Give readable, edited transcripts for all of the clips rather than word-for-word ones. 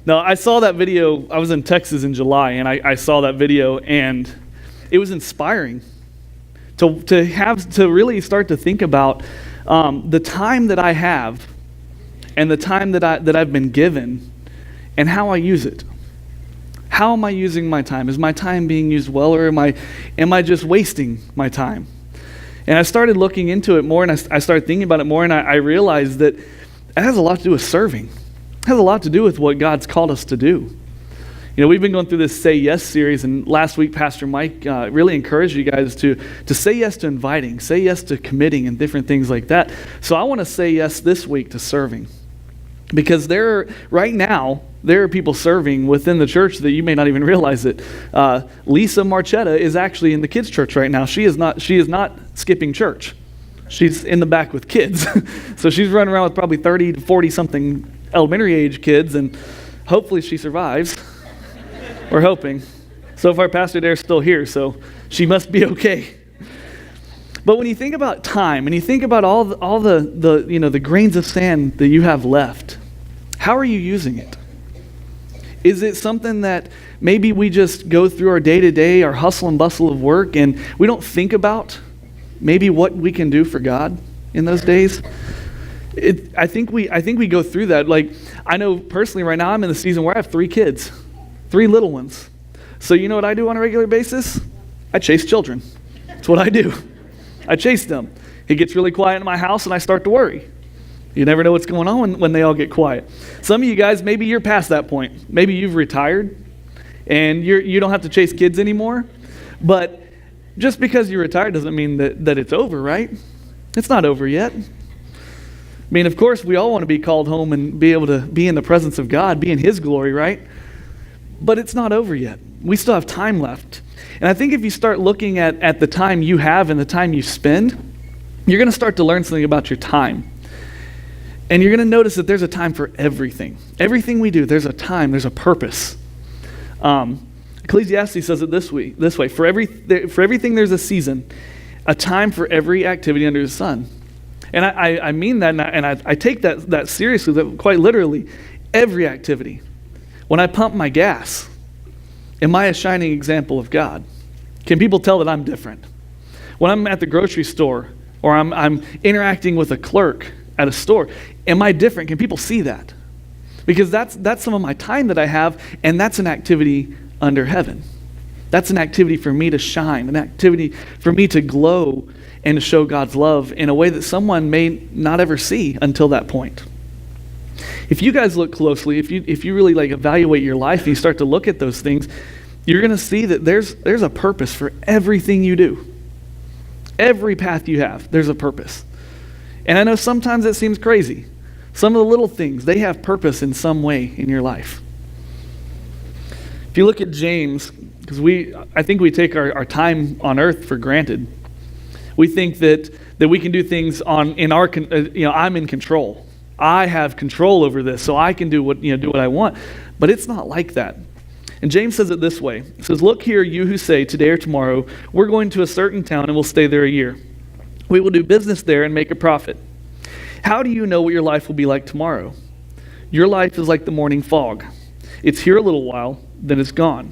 No, I saw that video. I was in Texas in July, and I saw that video, and it was inspiring to really start to think about the time that I have and the time that I've been given and how I use it. How am I using my time? Is my time being used well, or am I just wasting my time? And I started looking into it more, and I started thinking about it more, and I realized that it has a lot to do with serving. It has a lot to do with what God's called us to do. You know, we've been going through this Say Yes series, and last week Pastor Mike really encouraged you guys to say yes to inviting, say yes to committing, and different things like that. So I want to say yes this week to serving. Because right now, there are people serving within the church that you may not even realize it. Lisa Marchetta is actually in the kids' church right now. She is not skipping church. She's in the back with kids. So she's running around with probably 30 to 40-something elementary age kids, and hopefully she survives. We're hoping. So far, Pastor Dare's still here, so she must be okay. But when you think about time, and you think about all the grains of sand that you have left, how are you using it? Is it something that maybe we just go through our day-to-day, our hustle and bustle of work, and we don't think about maybe what we can do for God in those days? I think we go through that. Like, I know personally right now I'm in the season where I have 3 kids, 3 little ones. So you know what I do on a regular basis? I chase children. That's what I do. I chase them. It gets really quiet in my house, and I start to worry. You never know what's going on when they all get quiet. Some of you guys, maybe you're past that point. Maybe you've retired, and you don't have to chase kids anymore. But just because you're retired doesn't mean that it's over, right? It's not over yet. I mean, of course, we all want to be called home and be able to be in the presence of God, be in His glory, right? But it's not over yet. We still have time left. And I think if you start looking at the time you have and the time you spend, you're going to start to learn something about your time. And you're going to notice that there's a time for everything. Everything we do, there's a time, there's a purpose. Ecclesiastes says it this way, for everything there's a season, a time for every activity under the sun. And I mean that, and I take that seriously, that quite literally. Every activity. When I pump my gas, am I a shining example of God? Can people tell that I'm different? When I'm at the grocery store, or I'm interacting with a clerk at a store, am I different? Can people see that? Because that's some of my time that I have, and that's an activity under heaven. That's an activity for me to shine, an activity for me to glow and to show God's love in a way that someone may not ever see until that point. If you guys look closely, if you really evaluate your life and you start to look at those things, you're going to see that there's a purpose for everything you do. Every path you have, there's a purpose. And I know sometimes it seems crazy. Some of the little things, they have purpose in some way in your life. If you look at James, because I think we take our time on earth for granted. We think that we can do things I'm in control. I have control over this, so I can do what I want. But it's not like that. And James says it this way. He says, "Look here, you who say, today or tomorrow, we're going to a certain town and we'll stay there a year. We will do business there and make a profit. How do you know what your life will be like tomorrow? Your life is like the morning fog. It's here a little while, then it's gone.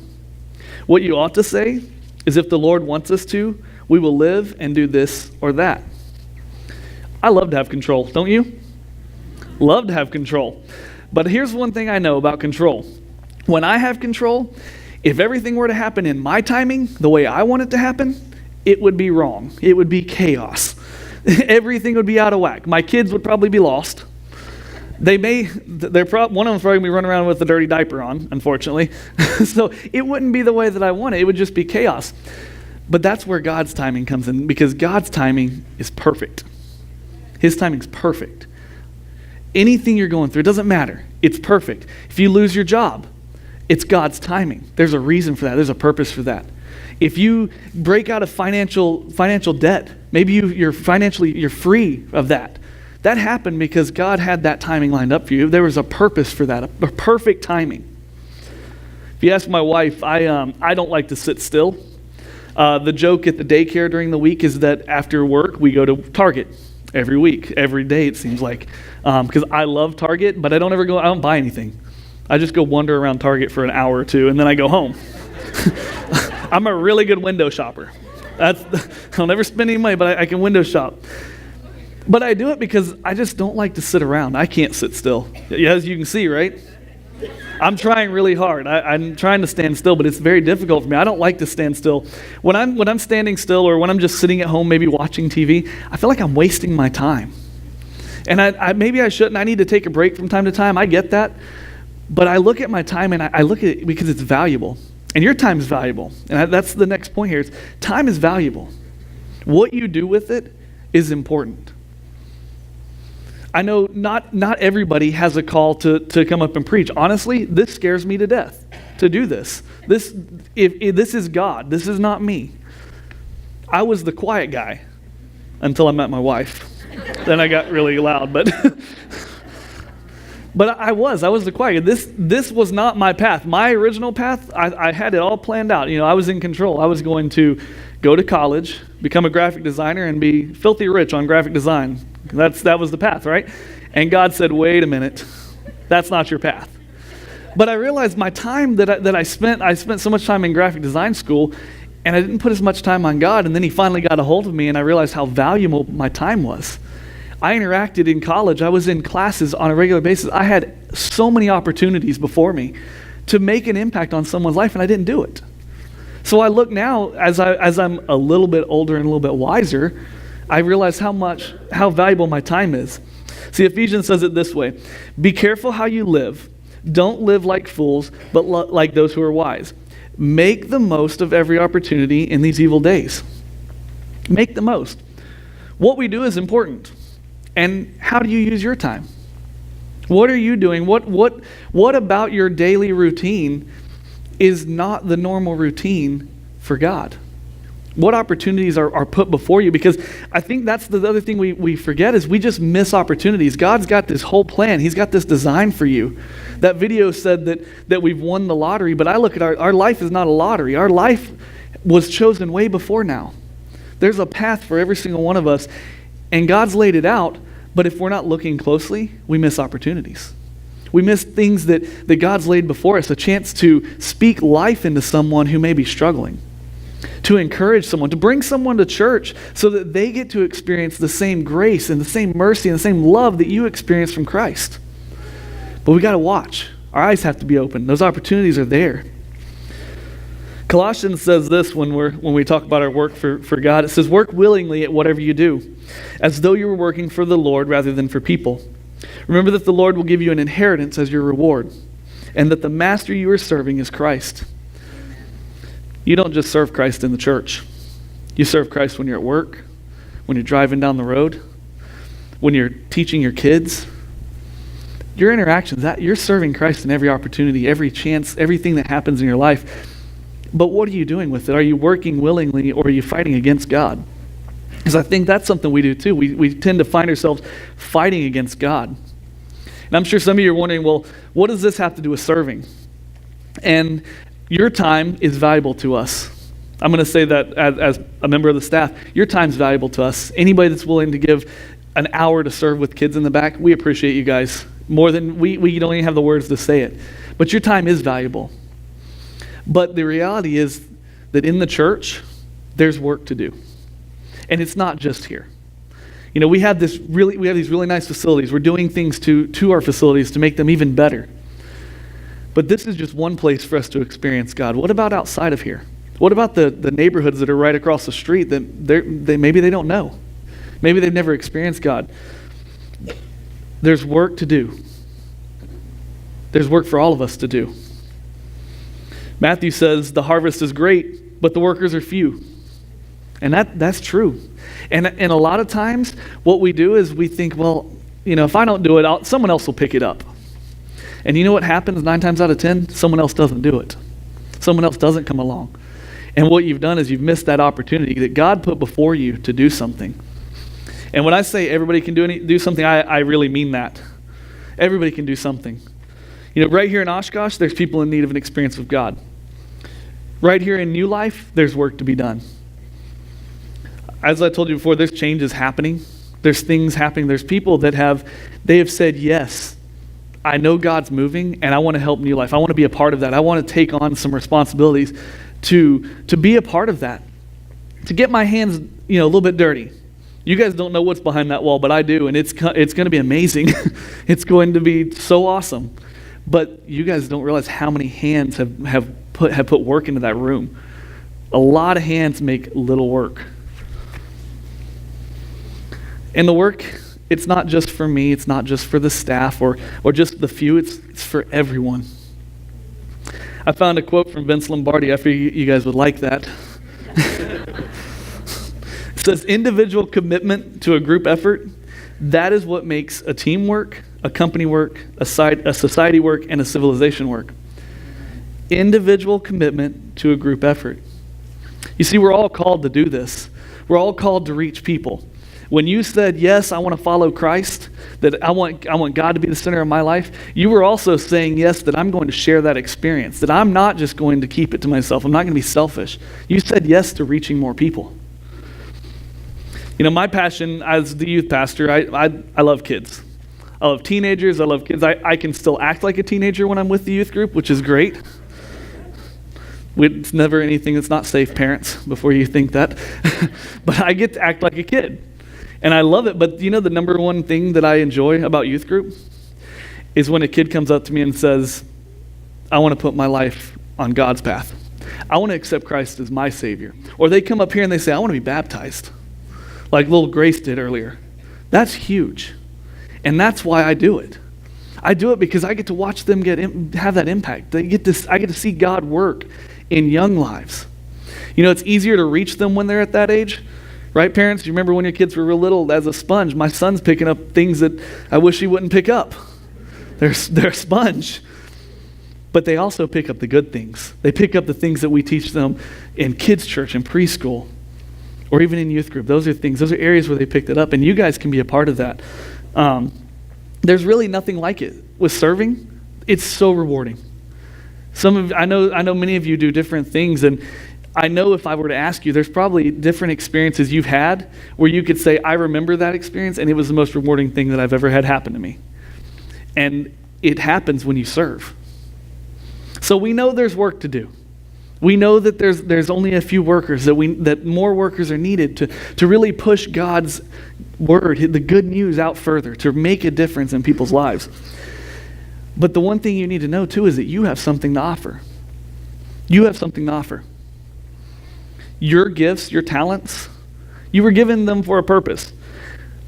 What you ought to say is, if the Lord wants us to, we will live and do this or that." I love to have control, don't you? Love to have control. But here's one thing I know about control. When I have control, if everything were to happen in my timing, the way I want it to happen, it would be wrong. It would be chaos. Everything would be out of whack. My kids would probably be lost. One of them's probably going to be running around with a dirty diaper on, unfortunately. So it wouldn't be the way that I want it. It would just be chaos. But that's where God's timing comes in, because God's timing is perfect. His timing's perfect. Anything you're going through, it doesn't matter. It's perfect. If you lose your job, it's God's timing. There's a reason for that. There's a purpose for that. If you break out of financial debt, maybe you're free of that. That happened because God had that timing lined up for you. There was a purpose for that, a perfect timing. If you ask my wife, I don't like to sit still. The joke at the daycare during the week is that after work, we go to Target every week, every day it seems like. Because I love Target, but I don't buy anything. I just go wander around Target for an hour or two, and then I go home. I'm a really good window shopper. I'll never spend any money, but I can window shop. But I do it because I just don't like to sit around. I can't sit still. As you can see, right? I'm trying really hard. I'm trying to stand still, but it's very difficult for me. I don't like to stand still. When I'm standing still, or when I'm just sitting at home maybe watching TV, I feel like I'm wasting my time. And maybe I shouldn't. I need to take a break from time to time. I get that. But I look at my time, and I look at it because it's valuable. And your time is valuable. And that's the next point here. Time is valuable. What you do with it is important. I know not everybody has a call to come up and preach. Honestly, this scares me to death to do this. This is God. This is not me. I was the quiet guy until I met my wife. Then I got really loud, but I was the quiet guy. This was not my path. My original path, I had it all planned out. I was in control. I was going to go to college, become a graphic designer, and be filthy rich on graphic design. That was the path, right? And God said, wait a minute, that's not your path. But I realized my time that I spent so much time in graphic design school, and I didn't put as much time on God, and then he finally got a hold of me, and I realized how valuable my time was. I interacted in college. I was in classes on a regular basis. I had so many opportunities before me to make an impact on someone's life, and I didn't do it. So I look now, as I'm a little bit older and a little bit wiser, I realize how valuable my time is. See, Ephesians says it this way: be careful how you live. Don't live like fools, but like those who are wise. Make the most of every opportunity in these evil days. Make the most. What we do is important. And how do you use your time? What are you doing? What about your daily routine is not the normal routine for God? What opportunities are put before you? Because I think that's the other thing we forget is we just miss opportunities. God's got this whole plan. He's got this design for you. That video said that we've won the lottery, but I look at our life is not a lottery. Our life was chosen way before now. There's a path for every single one of us, and God's laid it out, but if we're not looking closely, we miss opportunities. We miss things that God's laid before us, a chance to speak life into someone who may be struggling, to encourage someone, to bring someone to church so that they get to experience the same grace and the same mercy and the same love that you experience from Christ. But we got to watch. Our eyes have to be open. Those opportunities are there. Colossians says this when we talk about our work for God. It says, work willingly at whatever you do, as though you were working for the Lord rather than for people. Remember that the Lord will give you an inheritance as your reward, and that the master you are serving is Christ. You don't just serve Christ in the church. You serve Christ when you're at work, when you're driving down the road, when you're teaching your kids. Your interactions, you're serving Christ in every opportunity, every chance, everything that happens in your life. But what are you doing with it? Are you working willingly, or are you fighting against God? Because I think that's something we do too. We tend to find ourselves fighting against God. And I'm sure some of you are wondering, well, what does this have to do with serving? And your time is valuable to us. I'm going to say that as a member of the staff, your time's valuable to us. Anybody that's willing to give an hour to serve with kids in the back, we appreciate you guys more than we don't even have the words to say it. But your time is valuable. But the reality is that in the church, there's work to do. And it's not just here. We have these really nice facilities. We're doing things to our facilities to make them even better. But this is just one place for us to experience God. What about outside of here? What about the neighborhoods that are right across the street that maybe they don't know? Maybe they've never experienced God. There's work to do. There's work for all of us to do. Matthew says the harvest is great, but the workers are few. And that's true. And a lot of times what we do is we think, well, if I don't do it, someone else will pick it up. And you know what happens 9 times out of 10? Someone else doesn't do it. Someone else doesn't come along. And what you've done is you've missed that opportunity that God put before you to do something. And when I say everybody can do something, I really mean that. Everybody can do something. Right here in Oshkosh, there's people in need of an experience with God. Right here in New Life, there's work to be done. As I told you before, there's changes happening. There's things happening. There's people that have said yes. I know God's moving, and I want to help New Life. I want to be a part of that. I want to take on some responsibilities to be a part of that, to get my hands, a little bit dirty. You guys don't know what's behind that wall, but I do, and it's going to be amazing. It's going to be so awesome. But you guys don't realize how many hands have put work into that room. A lot of hands make little work. And the work, it's not just for me, it's not just for the staff or just the few, it's for everyone. I found a quote from Vince Lombardi. I figured you guys would like that. It says, individual commitment to a group effort, that is what makes a team work, a company work, a society work, and a civilization work. Individual commitment to a group effort. You see, we're all called to do this. We're all called to reach people. When you said, yes, I want to follow Christ, that I want God to be the center of my life, you were also saying, yes, that I'm going to share that experience, that I'm not just going to keep it to myself. I'm not going to be selfish. You said yes to reaching more people. My passion as the youth pastor, I love kids. I love teenagers. I love kids. I can still act like a teenager when I'm with the youth group, which is great. It's never anything that's not safe, parents, before you think that. But I get to act like a kid. And I love it. But the number one thing that I enjoy about youth group is when a kid comes up to me and says, I want to put my life on God's path. I want to accept Christ as my Savior. Or they come up here and they say, I want to be baptized, like little Grace did earlier. That's huge. And that's why I do it. I do it because I get to watch them have that impact. I get to see God work in young lives. It's easier to reach them when they're at that age. Right, parents? You remember when your kids were real little, as a sponge, my son's picking up things that I wish he wouldn't pick up. They're a sponge. But they also pick up the good things. They pick up the things that we teach them in kids' church and preschool, or even in youth group. Those are areas where they picked it up, and you guys can be a part of that. There's really nothing like it. With serving, it's so rewarding. I know many of you do different things, and I know if I were to ask you, there's probably different experiences you've had where you could say, I remember that experience, and it was the most rewarding thing that I've ever had happen to me. And it happens when you serve. So we know there's work to do. We know that there's only a few workers, that more workers are needed to really push God's word, the good news out further, to make a difference in people's lives. But the one thing you need to know too is that you have something to offer. You have something to offer. Your gifts, your talents, you were given them for a purpose.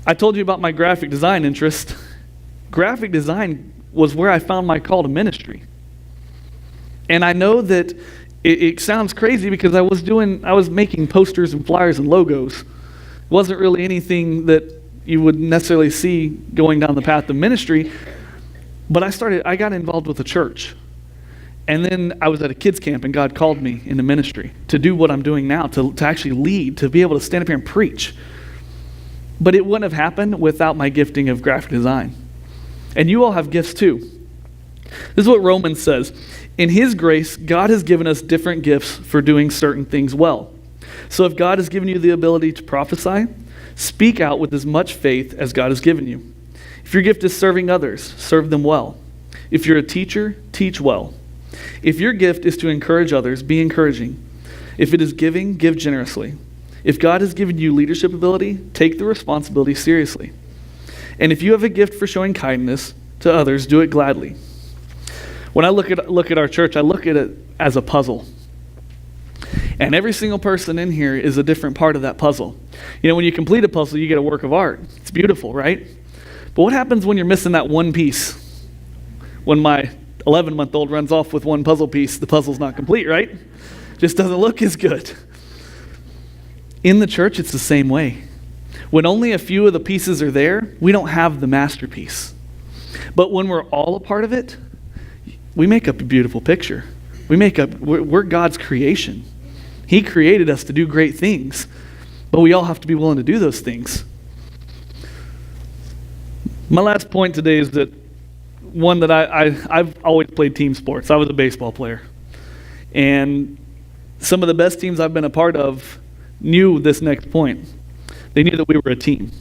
I told you about my graphic design interest. Graphic design was where I found my call to ministry. And I know that it sounds crazy because I was making posters and flyers and logos. It wasn't really anything that you would necessarily see going down the path of ministry. But I got involved with a church. And then I was at a kids camp, and God called me into ministry to do what I'm doing now, to actually lead, to be able to stand up here and preach. But it wouldn't have happened without my gifting of graphic design. And you all have gifts too. This is what Romans says. In His grace, God has given us different gifts for doing certain things well. So if God has given you the ability to prophesy, speak out with as much faith as God has given you. If your gift is serving others, serve them well. If you're a teacher, teach well. If your gift is to encourage others, be encouraging. If it is giving, give generously. If God has given you leadership ability, take the responsibility seriously. And if you have a gift for showing kindness to others, do it gladly. When I look at our church, I look at it as a puzzle. And every single person in here is a different part of that puzzle. When you complete a puzzle, you get a work of art. It's beautiful, right? But what happens when you're missing that one piece? When my 11-month-old runs off with one puzzle piece, the puzzle's not complete, right? Just doesn't look as good. In the church, it's the same way. When only a few of the pieces are there, we don't have the masterpiece. But when we're all a part of it, we make up a beautiful picture. We're God's creation. He created us to do great things, but we all have to be willing to do those things. My last point today is that one that I've always played team sports. I was a baseball player. And some of the best teams I've been a part of knew this next point. They knew that we were a team.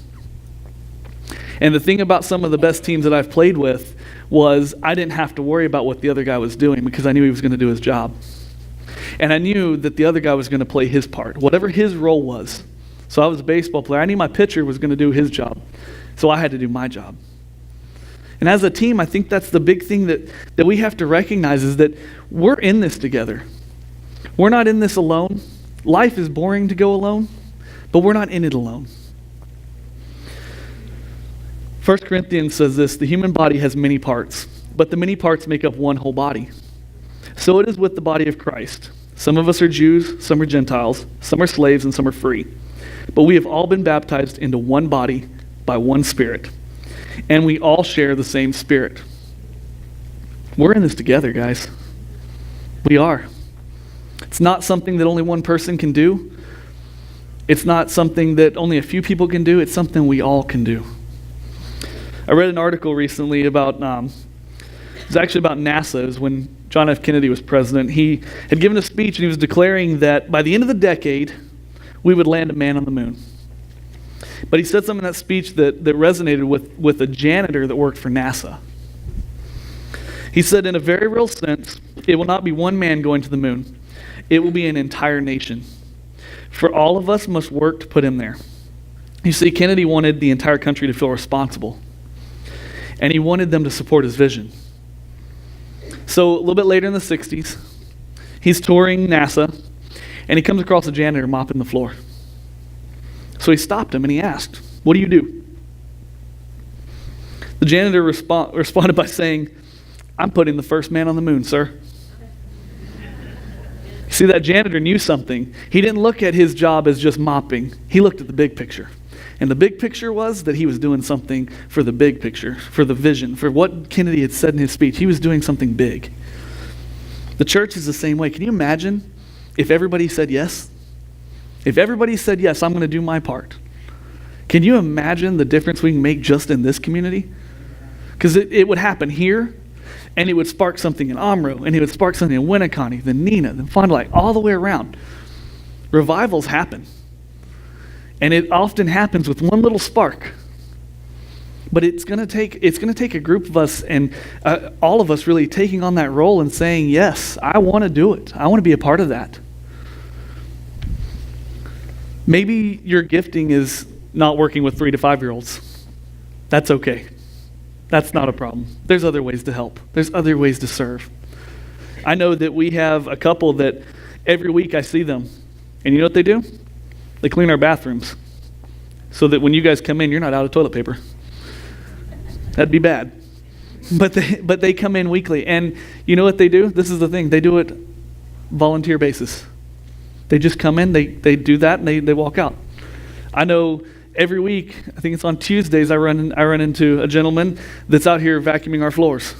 And the thing about some of the best teams that I've played with, was I didn't have to worry about what the other guy was doing because I knew he was going to do his job. And I knew that the other guy was going to play his part, whatever his role was. So I was a baseball player. I knew my pitcher was going to do his job. So I had to do my job. And as a team, I think that's the big thing that we have to recognize is that we're in this together. We're not in this alone. Life is boring to go alone, but we're not in it alone. 1 Corinthians says this, the human body has many parts, but the many parts make up one whole body. So it is with the body of Christ. Some of us are Jews, some are Gentiles, some are slaves, and some are free. But we have all been baptized into one body by one Spirit, and we all share the same Spirit. We're in this together, guys. We are. It's not something that only one person can do. It's not something that only a few people can do. It's something we all can do. I read an article recently about, it was actually about NASA. It was when John F. Kennedy was president. He had given a speech and he was declaring that by the end of the decade, we would land a man on the moon. But he said something in that speech that resonated with a janitor that worked for NASA. He said, in a very real sense, it will not be one man going to the moon. It will be an entire nation. For all of us must work to put him there. You see, Kennedy wanted the entire country to feel responsible. And he wanted them to support his vision. So a little bit later in the 60s, he's touring NASA, and he comes across a janitor mopping the floor. So he stopped him and he asked, what do you do? The janitor responded by saying, I'm putting the first man on the moon, sir. See, that janitor knew something. He didn't look at his job as just mopping. He looked at the big picture. And the big picture was that he was doing something for the big picture, for the vision, for what Kennedy had said in his speech. He was doing something big. The church is the same way. Can you imagine if everybody said yes? If everybody said, yes, I'm going to do my part. Can you imagine the difference we can make just in this community? Because it would happen here, and it would spark something in Omro, and it would spark something in Winneconne, then Neenah, then Fond du Lac, all the way around. Revivals happen. And it often happens with one little spark. But it's going to take a group of us and all of us really taking on that role and saying, yes, I want to do it. I want to be a part of that. Maybe your gifting is not working with 3 to 5-year-olds. That's okay. That's not a problem. There's other ways to help. There's other ways to serve. I know that we have a couple that every week I see them. And you know what they do? They clean our bathrooms so that when you guys come in, you're not out of toilet paper. That'd be bad. But they come in weekly. And you know what they do? This is the thing. They do it volunteer basis. They just come in, they do that, and they walk out. I know every week, I think it's on Tuesdays, I run into a gentleman that's out here vacuuming our floors.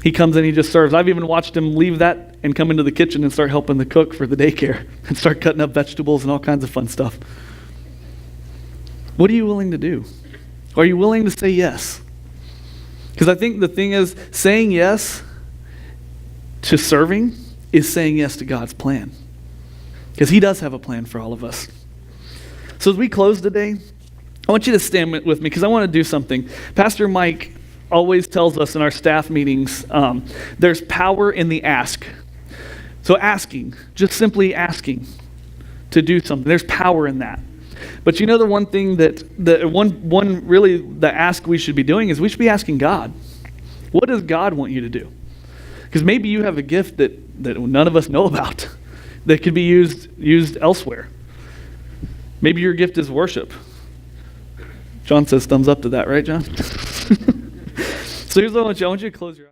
He comes in, he just serves. I've even watched him leave that and come into the kitchen and start helping the cook for the daycare and start cutting up vegetables and all kinds of fun stuff. What are you willing to do? Are you willing to say yes? Because I think the thing is, saying yes to serving is saying yes to God's plan. Because he does have a plan for all of us. So as we close today, I want you to stand with me because I want to do something. Pastor Mike always tells us in our staff meetings, there's power in the ask. So asking, just simply asking to do something. There's power in that. But you know the one thing that the ask we should be doing is we should be asking God. What does God want you to do? Because maybe you have a gift that none of us know about that could be used elsewhere. Maybe your gift is worship. John says thumbs up to that, right, John? So here's what I want you to close your eyes.